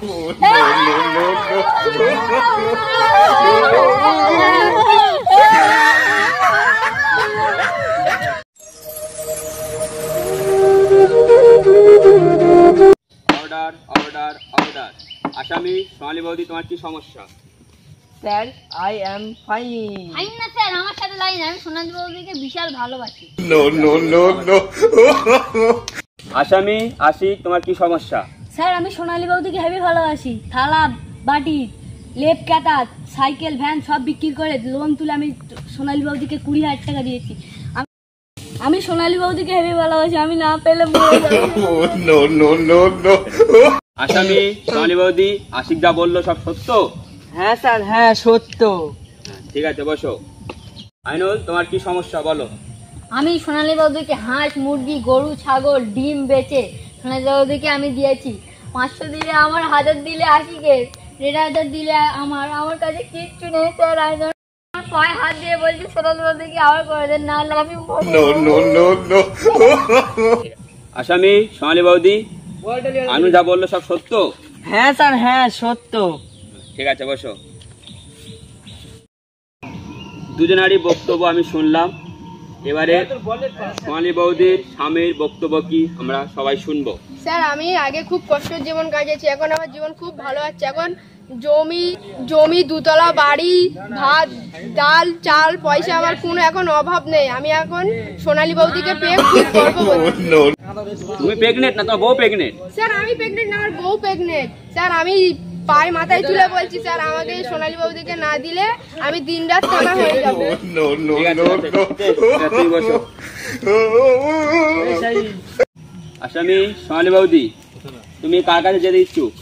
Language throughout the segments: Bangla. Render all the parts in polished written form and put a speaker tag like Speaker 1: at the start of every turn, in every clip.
Speaker 1: Order order order. আসামি সোনালী বৌদি, তোমার কি সমস্যা?
Speaker 2: Sir, I am fine.
Speaker 3: Fine না স্যার, আমার সাথে লাইন। আমি সোনালী বৌদিকে বিশাল ভালোবাসি।
Speaker 1: No no no no. আসামি আশিক, তোমার কি সমস্যা?
Speaker 3: স্যার, আমি সোনালী বৌদিকে হেভি ভালোবাসি। থালা বাটি, লেপ কাটাত, সাইকেল ভ্যান সব বিক্রি করে লোন তুলে আমি সোনালী বৌদিকে 20,000 টাকা দিয়েছি। আমি সোনালী বৌদিকে হেভি ভালোবাসি, আমি না পেলে মরে যাবো।
Speaker 1: No no no no. আসামি সোনালী বৌদি, আশিক যা বললো সব সত্য?
Speaker 2: হ্যাঁ স্যার, হ্যাঁ সত্য।
Speaker 1: ঠিক আছে, বসো। আইনুল, তোমার কি সমস্যা বলো?
Speaker 3: আমি সোনালী বৌদিকে হাঁস, মুরগি, গরু, ছাগল, ডিম বেচে সোনালী বৌদিকে আমি দিয়েছি। 500 দিলে আমার, 1000 দিলে আশিকের, 1,500 দিলে আমার কাছে কিচ্ছু নেই স্যার। আমার পায়ে হাত দিয়ে বলছি সোনালী বৌদিকে আবার করে দেন, না হলে আমি
Speaker 1: নো নো নো নো। আসামি সোনালী বৌদি, আমি যা বললো সব সত্য?
Speaker 2: হ্যাঁ স্যার, হ্যাঁ সত্য।
Speaker 1: ঠিক আছে, বসো। দুজনারই বক্তব্য আমি শুনলাম। এবারে সোনালী বৌদির স্বামীর বক্তব্য কি আমরা সবাই শুনবো।
Speaker 4: স্যার, আমি আগে খুব কষ্টের জীবন কাটিয়েছি, এখন আমার জীবন খুব ভালো আছে। এখন জমি 2 তলা বাড়ি, ভাত ডাল চাল পয়সা, আমার কোনো এখন অভাব নেই। আমি এখন সোনালী বৌদিকে পেয়ে খুব গর্ববোধ।
Speaker 1: তুমি প্রেগনেন্ট না তোমার বউ প্রেগনেন্ট?
Speaker 4: স্যার, আমি প্রেগনেন্ট না, আমার বউ প্রেগনেন্ট। স্যার, আমি পায়ে মাথায় তুলে বলছি, স্যার আমাকে সোনালী বৌদিকে না দিলে আমি দিনরাত কানা হয়ে যাবো।
Speaker 1: আসামি সোনালী বৌদি, তুমি কার কাছে যেতে ইচ্ছুক?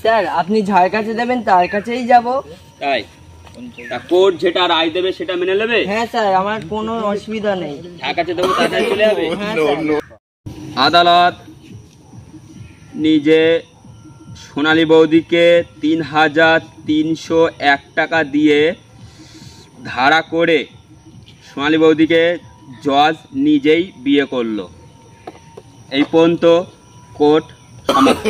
Speaker 2: স্যার, আপনি যার কাছে দেবেন তার কাছেই যাব।
Speaker 1: তাই? কোর্ট যেটা রায় দেবে সেটা মেনে নেবে?
Speaker 2: হ্যাঁ স্যার, আমার কোনো অসুবিধা নেই।
Speaker 1: যার কাছে দেবো তার কাছে চলে যাবে?
Speaker 2: হ্যাঁ স্যার।
Speaker 1: আদালত নিজে সোনালী বৌদিকে 3,301 টাকা দিয়ে ধারা করে সোনালী বৌদিকে জজ নিজেই বিয়ে করলো। এই পর্যন্ত কোর্ট সমাপ্ত।